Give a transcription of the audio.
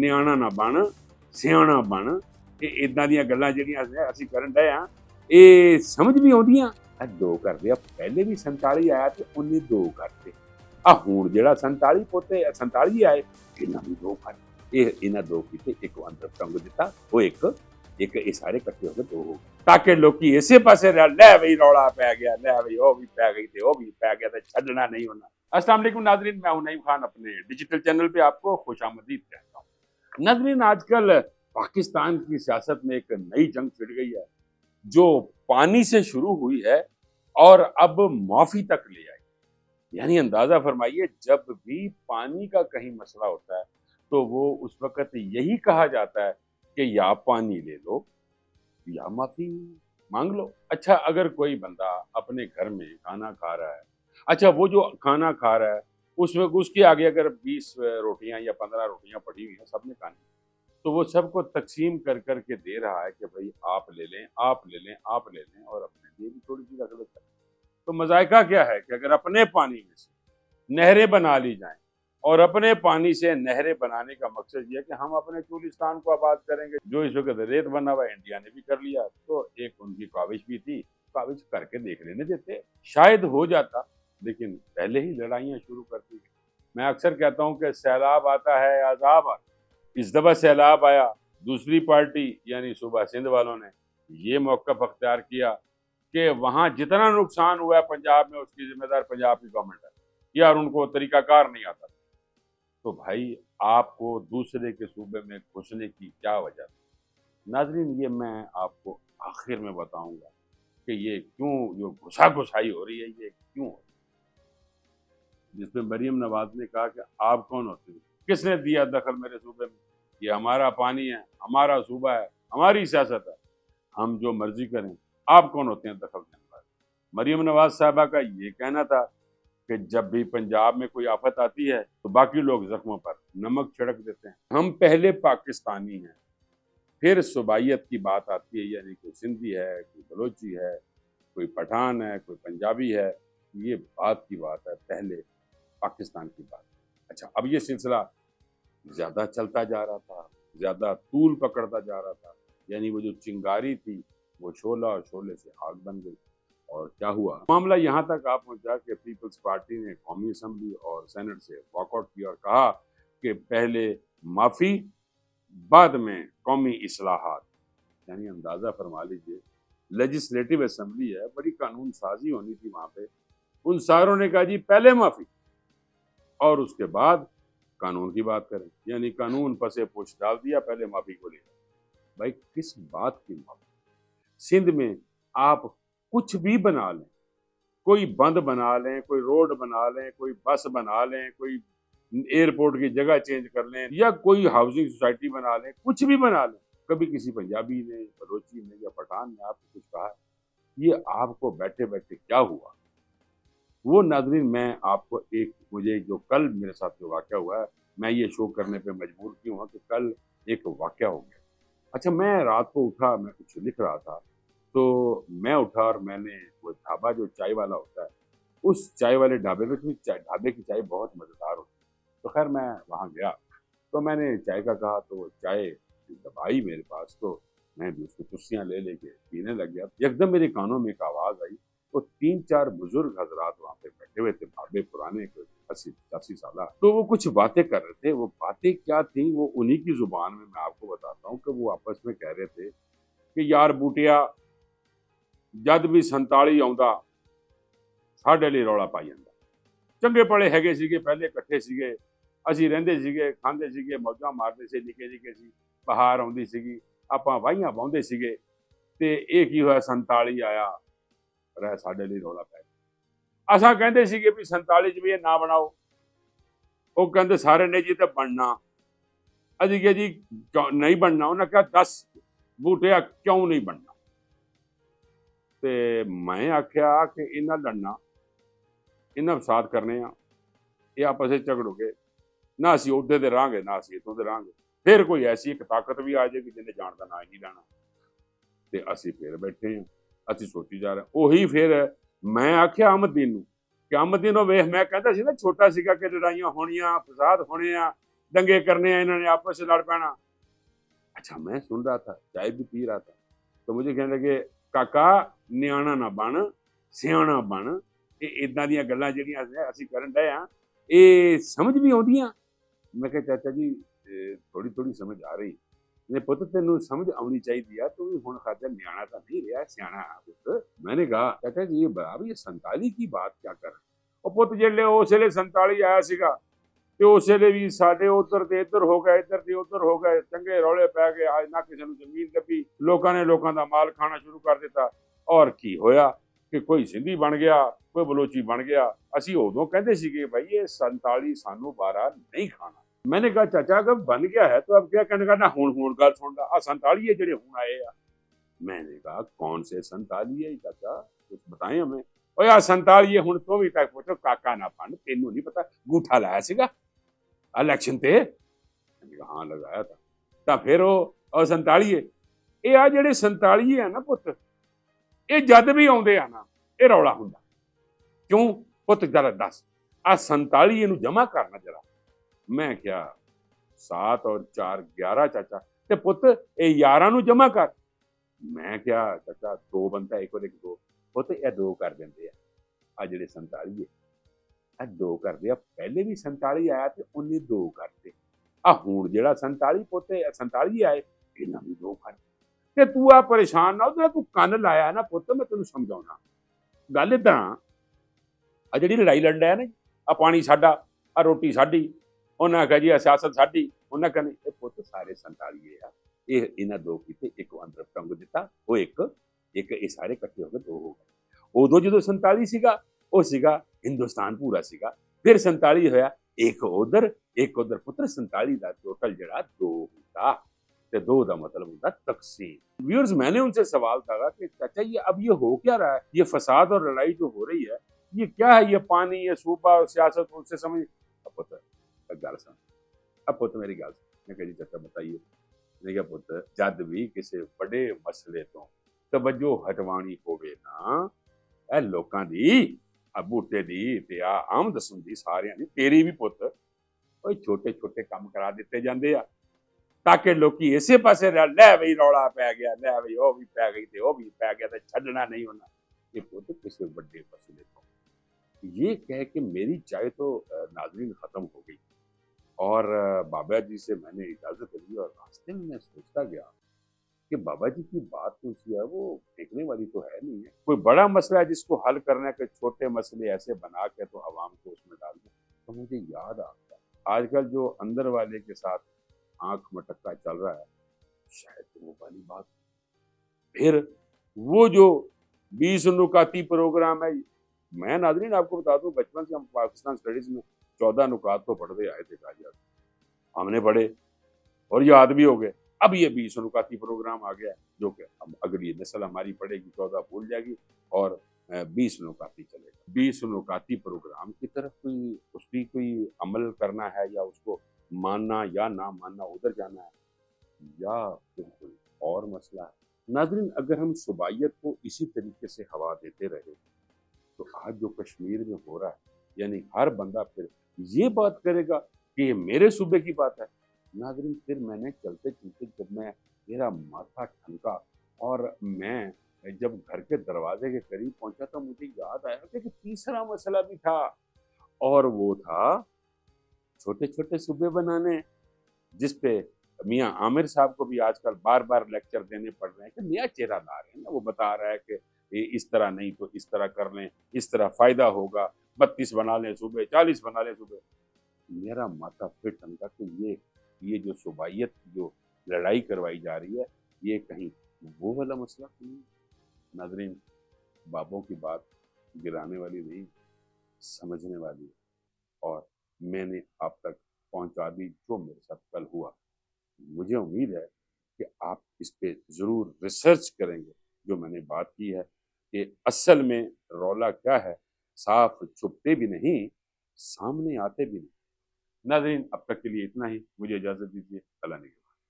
ਨਿਆਣਾ ਨਾ ਬਣ, ਸਿਆਣਾ ਬਣ। ਇਹ ਇਦਾਂ ਦੀਆਂ ਗੱਲਾਂ ਜਿਹੜੀਆਂ ਅਸੀਂ ਕਰਨ ਡਏ ਆ, ਇਹ ਸਮਝ ਨਹੀਂ ਆਉਂਦੀਆਂ। ਆ ਦੋ ਕਰਦੇ ਆ, ਪਹਿਲੇ ਵੀ 47 ਆਇਆ ਤੇ ਉਹਨੇ ਦੋ ਕਰਤੇ। ਆ ਹੁਣ ਜਿਹੜਾ 47 ਪੋਤੇ 47 ਆਏ, ਇਹਨਾਂ ਵੀ ਦੋ ਕਰ। ਇਹ ਇਹਨਾਂ ਦੋ ਕੀਤੇ, ਇੱਕ ਅੰਦਰ ਟੰਗ ਦਿੱਤਾ, ਉਹ ਇੱਕ ਇਹ ਸਾਰੇ ਇਕੱਠੇ ਹੋ ਕੇ ਦੋ ਹੋ ਗਏ, ਤਾਕਿ ਲੋਕੀ ਇਸੇ ਪਾਸੇ ਲੈ ਬਈ ਰੌਲਾ ਪੈ ਗਿਆ, ਲੈ ਬਈ ਉਹ ਵੀ ਪੈ गई ਤੇ ਉਹ भी पै गया, तो छड़ना नहीं होना। अस्सलाम वालेकुम नाजरीन, मैं हूं नईम खान, अपने डिजिटल चैनल पे आपको खुशामदीद कहता हूं। नाजरीन, आजकल पाकिस्तान की सियासत में एक नई जंग छिड़ गई है, जो पानी से शुरू हुई है और अब माफी तक ले आई। यानी अंदाजा फरमाइए, जब भी पानी का कहीं मसला होता है तो वो उस वक्त यही कहा जाता है कि या पानी ले लो या माफी मांग लो। अच्छा, अगर कोई बंदा अपने घर में खाना खा रहा है, अच्छा वो जो खाना खा रहा है उसमें उसके आगे अगर 20 रोटियां या 15 रोटियां पड़ी हुई हैं, सबने खानी, तो वो सबको तकसीम कर करके दे रहा है कि भाई आप ले लें, आप ले लें, आप ले लें, और अपने लिए भी थोड़ी सी रख लेते हैं। तो मजायका क्या है कि अगर अपने पानी में से नहरें बना ली जाएं, और अपने पानी से नहरें बनाने का मकसद ये है कि हम अपने चूलिस्तान को आबाद करेंगे, जो इस वक्त रेत बना हुआ है, इंडिया ने भी कर लिया, तो एक उनकी ख्वाहिश भी थी, ख्वाहिश करके देख लेने देते, शायद हो जाता, लेकिन पहले ही लड़ाइयाँ शुरू कर दी। मैं अक्सर कहता हूँ कि सैलाब आता है अजाब आता, इस दफ़ा सैलाब आया, दूसरी पार्टी यानी सूबा सिंध वालों ने ये मौक़िफ़ अख्तियार किया कि वहाँ जितना नुकसान हुआ है पंजाब में, उसकी जिम्मेदार पंजाब की गवर्नमेंट है, यार उनको तरीक़ाकार नहीं आता। तो भाई, आपको दूसरे के सूबे में घुसने की क्या वजह? नाज़रीन, ये मैं आपको आखिर में बताऊंगा कि ये क्यों जो घुसा घुसाई हो रही है, ये क्यों हो रही है। जिसमें मरीम नवाज ने कहा कि आप कौन होते हैं, किसने दिया दखल मेरे सूबे में, ये हमारा पानी है, हमारा सूबा है, हमारी सियासत है, हम जो मर्जी करें, आप कौन होते हैं दखल देने वाले। मरीम नवाज साहबा का ये कहना था कि जब भी पंजाब में कोई आफत आती है तो बाकी लोग जख्मों पर नमक छिड़क देते हैं, हम पहले पाकिस्तानी हैं, फिर सूबाइयत की बात आती है, यानी कोई सिंधी है, कोई बलोची है, कोई पठान है, कोई पंजाबी है, ये बात की बात है, पहले पाकिस्तान की बात। अच्छा, अब ये सिलसिला ज़्यादा चलता जा रहा था, ज़्यादा तूल पकड़ता जा रहा था, यानी वो जो चिंगारी थी वो शोला और शोले से आग बन गई। और क्या हुआ, मामला यहाँ तक आ पहुँचा कि पीपल्स पार्टी ने कौमी असम्बली और सेनेट से वॉकआउट किया और कहा कि पहले माफ़ी, बाद में कौमी इस्लाहात। यानी अंदाज़ा फरमा लीजिए, लेजिस्लेटिव असम्बली है, बड़ी कानून साजी होनी थी वहाँ पे, उन सारों ने कहा जी पहले माफ़ी और उसके बाद कानून की बात करें, यानी कानून पसे पोछ डाल दिया, पहले माफ़ी को ले। भाई, किस बात की माफ़ी? सिंध में आप कुछ भी बना लें, कोई बंद बना लें, कोई रोड बना लें, कोई बस बना लें, कोई एयरपोर्ट की जगह चेंज कर लें, या कोई हाउसिंग सोसाइटी बना लें, कुछ भी बना लें, कभी किसी पंजाबी ने, बलोची ने या पठान ने आपको कुछ कहा? ये आपको बैठे बैठे क्या हुआ? वो नाज़रीन, मैं आपको मुझे जो कल मेरे साथ जो वाक़या हुआ है, मैं ये शो करने पे मजबूर क्यों हुआ कि कल एक वाक़या हो गया। अच्छा, मैं रात को उठा, मैं कुछ लिख रहा था, तो मैं उठा और मैंने वो ढाबा जो चाय वाला होता है, उस चाय वाले ढाबे में, ढाबे की चाय बहुत मज़ेदार होती है, तो खैर मैं वहाँ गया, तो मैंने चाय का कहा, तो वो चाय जब आई मेरे पास तो मैं भी उसको चुस्कियाँ ले लेके पीने लग गया। एकदम मेरे कानों में एक आवाज़ आई, तो 3-4 बुजुर्ग हजरात वहाँ पे बैठे हुए थे, भाभे पुराने, 80-85 साल, तो वो कुछ बातें कर रहे थे। वो बातें क्या थी, वो उन्हीं की जुबान में मैं आपको बताता हूँ कि वो आपस में कह रहे थे कि यार बूटिया, जद भी 47 आउंदा साडे लई रौला पाई जांदा, चंगे भले हैगे सीगे, पहले इकट्ठे सीगे, ਅਸੀਂ ਰਹਿੰਦੇ ਸੀਗੇ, ਖਾਂਦੇ ਸੀਗੇ, ਮੌਜਾਂ ਮਾਰਦੇ ਸੀ, ਨਿੱਕੇ ਨਿੱਕੇ ਸੀ, ਬਹਾਰ ਆਉਂਦੀ ਸੀਗੀ, ਆਪਾਂ ਵਾਹੀਆਂ ਵਾਹੁੰਦੇ ਸੀਗੇ, ਤੇ ਇਹ ਕੀ ਹੋਇਆ 47 ਆਇਆ, ਰਹਿ ਸਾਡੇ ਲਈ ਰੌਲਾ ਪੈ ਗਿਆ। ਅਸਾਂ ਕਹਿੰਦੇ ਸੀਗੇ ਵੀ 47 ਚ ਵੀ ਇਹ ਨਾ ਬਣਾਓ, ਉਹ ਕਹਿੰਦੇ ਸਾਰੇ ਨੇ ਜੀ ਤੇ ਬਣਨਾ। ਅਸੀਂ ਕਿਹਾ ਜੀ ਨਹੀਂ ਬਣਨਾ। ਉਹਨਾਂ ਕਿਹਾ 10 ਬੂਟਿਆ ਕਿਉਂ ਨਹੀਂ ਬਣਨਾ? ਤੇ ਮੈਂ ਆਖਿਆ ਕਿ ਇਹਨਾਂ ਲੜਨਾ, ਇਹਨਾਂ ਫਸਾਦ ਕਰਨੇ ਆ, ਇਹ ਆਪਸ ਵਿੱਚ ਝਗੜੋਗੇ ਨਾ, ਅਸੀਂ ਉਹਦੇ ਦੇ ਰਾਂਗੇ ਨਾ ਅਸੀਂ ਇੱਥੋਂ ਦੇ ਰਾਂਗੇ, ਫਿਰ ਕੋਈ ਐਸੀ ਇੱਕ ਤਾਕਤ ਵੀ ਆ ਜਾਏਗੀ ਜਿਹਨੇ ਜਾਣ ਦਾ ਨਾਂ ਹੀ ਨਹੀਂ ਲੈਣਾ, ਤੇ ਅਸੀਂ ਫਿਰ ਬੈਠੇ ਹਾਂ, ਅਸੀਂ ਸੋਚੀ ਜਾ ਰਹੇ। ਉਹੀ ਫਿਰ ਮੈਂ ਆਖਿਆ ਅਹਿਮਦੀਨ ਨੂੰ ਕਿ ਅਹਿਮਦੀਨ ਨੂੰ ਵੇਖ, ਮੈਂ ਕਹਿੰਦਾ ਸੀ ਨਾ ਛੋਟਾ ਸੀਗਾ ਕਿ ਲੜਾਈਆਂ ਹੋਣੀਆਂ, ਫਸਾਦ ਹੋਣੇ ਆ, दंगे करने हैं, इन्होंने आपस में लड़ पैना। अच्छा, मैं सुन रहा था, चाय भी पी रहा था, तो मुझे कहने लगे, काका ਨਿਆਣਾ ਨਾ ਬਣ, ਸਿਆਣਾ ਬਣ। ਇਹ ਇਦਾਂ ਦੀਆਂ ਗੱਲਾਂ ਜਿਹੜੀਆਂ ਅਸੀਂ ਕਰਨ ਡਏ ਆ, ਇਹ ਸਮਝ ਵੀ ਆਉਂਦੀਆਂ। ਮੈਂ ਕਿਹਾ ਚਾਚਾ ਜੀ ਥੋੜੀ ਥੋੜੀ ਸਮਝ ਆ ਰਹੀ। ਨੇ ਪੁੱਤ ਤੈਨੂੰ ਸਮਝ ਆਉਣੀ ਚਾਹੀਦੀ ਆ, ਤੂੰ ਵੀ ਹੁਣ ਖਾਤੇ ਨਿਆਣਾ ਤਾਂ ਨਹੀਂ ਰਿਹਾ, ਸਿਆਣਾ ਆ ਪੁੱਤ। मैंने कहा चाचा जी ये बराबर ये 47 की बात क्या कर रहे? ਉਹ ਪੁੱਤ ਜਿਹੜੇ ਉਸ ਵੇਲੇ 47 ਆਇਆ ਸੀਗਾ ਤੇ ਉਸ ਵੇਲੇ ਵੀ ਸਾਡੇ ਉਧਰ ਤੇ ਇੱਧਰ ਹੋ ਗਏ, ਇੱਧਰ ਤੇ ਉੱਧਰ ਹੋ ਗਏ, ਚੰਗੇ ਰੌਲੇ ਪੈ ਗਏ, ਅੱਜ ਨਾ ਕਿਸੇ ਨੂੰ ਜ਼ਮੀਨ ਲੱਭੀ, ਲੋਕਾਂ ਨੇ ਲੋਕਾਂ ਦਾ ਮਾਲ ਖਾਣਾ ਸ਼ੁਰੂ ਕਰ ਦਿੱਤਾ। ਔਰ ਕੀ ਹੋਇਆ ਕਿ ਕੋਈ ਸਿੰਧੀ ਬਣ ਗਿਆ, ਕੋਈ ਬਲੋਚੀ ਬਣ ਗਿਆ। ਅਸੀਂ ਉਦੋਂ ਕਹਿੰਦੇ ਸੀਗੇ ਭਾਈ ਇਹ 47 ਸਾਨੂੰ 12 नहीं खाना। मैंने कहा चाचा अगर बन गया है तो अब क्या कहने का ना हुण गल सुन ला, 47 है जेडे हुण आए आ। मैंने कहा कौन से 47 है चाचा, कुछ बताएं हमें। ओ यार 47 हुण तो भी तक पूछो, काका ना बन, तेनू नहीं पता गूठा लाया सीगा इलेक्शन ते? मैंने कहा हाँ लगाया था। ਤਾਂ ਫਿਰ ਉਹ 47 ਇਹ ਆ ਜਿਹੜੇ 47 ਹੈ ਨਾ ਪੁੱਤ, ਇਹ ਜਦ ਵੀ ਆਉਂਦੇ ਆ ਨਾ ਇਹ ਰੌਲਾ ਹੁੰਦਾ। ਕਿਉਂ ਪੁੱਤ ਜਰਾ ਦੱਸ, ਆ 47 ਇਹਨੂੰ ਜਮਾ ਕਰਨਾ ਜਰਾ। ਮੈਂ ਕਿਹਾ 7 और 4 11 ਚਾਚਾ, ਤੇ ਪੁੱਤ ਇਹ 11 ਨੂੰ ਜਮਾ ਕਰ। ਮੈਂ ਕਿਹਾ ਚਾਚਾ 2 ਬੰਦਾ ਇੱਕ ਉਹਦੇ 2, ਪੁੱਤ ਇਹ 2 ਕਰ ਦਿੰਦੇ ਆ ਜਿਹੜੇ 47 ਇਹ 2 ਕਰਦੇ ਆ। ਪਹਿਲੇ ਵੀ 47 ਆਇਆ ਤੇ ਉਹਨੇ 2 ਕਰਤੇ। ਆ ਹੁਣ ਜਿਹੜਾ 47 ਪੁੱਤ 47 ਆਏ ਇਹਨਾਂ ਵੀ 2 ਕਰ। ਤੇ ਤੂੰ ਆ ਪਰੇਸ਼ਾਨ ਨਾ ਉਹਦਾ, ਤੂੰ ਕੰਨ ਲਾਇਆ ਨਾ ਪੁੱਤ, ਮੈਂ ਤੈਨੂੰ ਸਮਝਾਉਣਾ ਗੱਲ। ਏਦਾਂ ਆ ਜਿਹੜੀ ਲੜਾਈ ਲੜ ਰਿਹਾ ਨਾ, ਆ ਪਾਣੀ ਸਾਡਾ, ਆ ਰੋਟੀ ਸਾਡੀ, ਉਹਨਾਂ ਆਖਿਆ ਜੀ ਆ ਸਿਆਸਤ ਸਾਡੀ, ਉਹਨਾਂ ਕਹਿੰਦੇ ਇਹ ਪੁੱਤ ਸਾਰੇ 47 ਆ। ਇਹ ਇਹਨਾਂ 2 ਕੀਤੇ, ਇੱਕ ਅੰਦਰ ਟੰਗ ਦਿੱਤਾ, ਉਹ ਇੱਕ ਇਹ ਸਾਰੇ ਇਕੱਠੇ ਹੋ ਕੇ 2 ਹੋ ਗਏ। ਉਦੋਂ ਜਦੋਂ 47 ਸੀਗਾ ਉਹ ਸੀਗਾ ਹਿੰਦੁਸਤਾਨ ਪੂਰਾ ਸੀਗਾ। ਫਿਰ 47 ਹੋਇਆ ਇੱਕ ਉਧਰ ਪੁੱਤਰ 47 ਦਾ टोटल जरा 2 होता। तो 2 का मतलब होता तकसीम। व्यूअर्स मैंने उनसे सवाल करा कि चाचा ये अब ये हो क्या रहा है, ये फसाद और लड़ाई जो हो रही है ये क्या है, ये पानी, ये सूबा और सियासत, उनसे समझ। अब पुत्र गल सुन, अब पुत्र मेरी गल सुन। मैं कहा जी चाचा बताइए। मैंने कहा पुत्र जब भी किसी बड़े मसले तो तवज्जो हटवानी होवे ना, ਇਹ ਲੋਕਾਂ ਦੀ ਆ ਬੂਟੇ ਦੀ ਤੇ ਆ ਆਮਦ ਸੁਣਦੀ ਸਾਰਿਆਂ ਦੀ, ਤੇਰੀ ਵੀ ਪੁੱਤ, ਉਹ ਛੋਟੇ ਛੋਟੇ ਕੰਮ ਕਰਾ ਦਿੱਤੇ ਜਾਂਦੇ ਆ ਤਾਂ ਕਿ ਲੋਕੀ ਇਸੇ ਪਾਸੇ ਲੈ ਬਈ ਰੌਲਾ ਪੈ ਗਿਆ, ਲੈ ਬਈ ਉਹ ਵੀ ਪੈ ਗਈ ਤੇ ਉਹ ਵੀ ਪੈ ਗਿਆ ਤੇ ਛੱਡਣਾ ਨਹੀਂ ਉਹਨਾਂ। ਇਹ ਪੁੱਤ ਕਿਸੇ ਵੱਡੇ ਮਸਲੇ ਤੋਂ ये कह के मेरी चाय तो नाजरीन खत्म हो गई और बाबा जी से मैंने इजाजत ली। और रास्ते में मैं सोचता गया कि बाबा जी की बात तो है वो फेंकने वाली तो है नहीं है, कोई बड़ा मसला है जिसको हल करने के छोटे मसले ऐसे बना के तो आवाम को उसमें डाल दो। तो मुझे याद आ गया आजकल जो अंदर वाले के साथ आंख मटक्का चल रहा है, शायद तो वो वाली बात। फिर वो जो 20 नुकाती प्रोग्राम है, मैं नाज़रीन आपको बता दूं बचपन से हम पाकिस्तान स्टडीज में 14 नुकात तो पढ़ते आए थे कायद, हमने पढ़े और याद भी हो गए। अब ये 20 नुकाती प्रोग्राम आ गया जो कि अब अगली नस्ल हमारी पढ़ेगी 14 भूल जाएगी और 20 नुकाती चलेगा। 20 नुकाती प्रोग्राम की तरफ कोई उसकी कोई अमल करना है या उसको मानना या ना मानना, उधर जाना है या फिर कोई और मसला है। नाज़रीन अगर हम सुबाइयत को इसी तरीके से हवा देते रहे तो आज जो कश्मीर में हो रहा है, यानी हर बंदा फिर ये बात करेगा कि ये मेरे सूबे की बात है। नाज़रीन फिर मैंने चलते चलते जब मैं मेरा माथा ठनका और मैं जब घर के दरवाजे के करीब पहुंचा तो मुझे याद आया कि तीसरा मसला भी था और वो था छोटे छोटे सूबे बनाने, जिसपे मियाँ आमिर साहब को भी आजकल बार बार लेक्चर देने पड़ रहे हैं कि नया चेहरा ला रहे हैं ना, वो बता रहा है कि इस तरह नहीं तो इस तरह कर लें, इस तरह फायदा होगा, 32 बना लें सूबे, 40 बना लें सूबे। मेरा माथा फिर ठनका कि ये जो सूबाइयत की जो लड़ाई करवाई जा रही है ये कहीं वो वाला मसला तो नहीं। नाज़रीन बाबों की बात गिराने वाली नहीं, समझने वाली है और मैंने आप तक पहुंचा दी जो मेरे साथ कल हुआ। मुझे उम्मीद है कि आप इस पे ज़रूर रिसर्च करेंगे जो मैंने बात की है कि असल में रौला क्या है, साफ छुपते भी नहीं सामने आते भी नहीं। नाज़रीन अब तक के लिए इतना ही, मुझे इजाज़त दीजिए, अल्लाह ने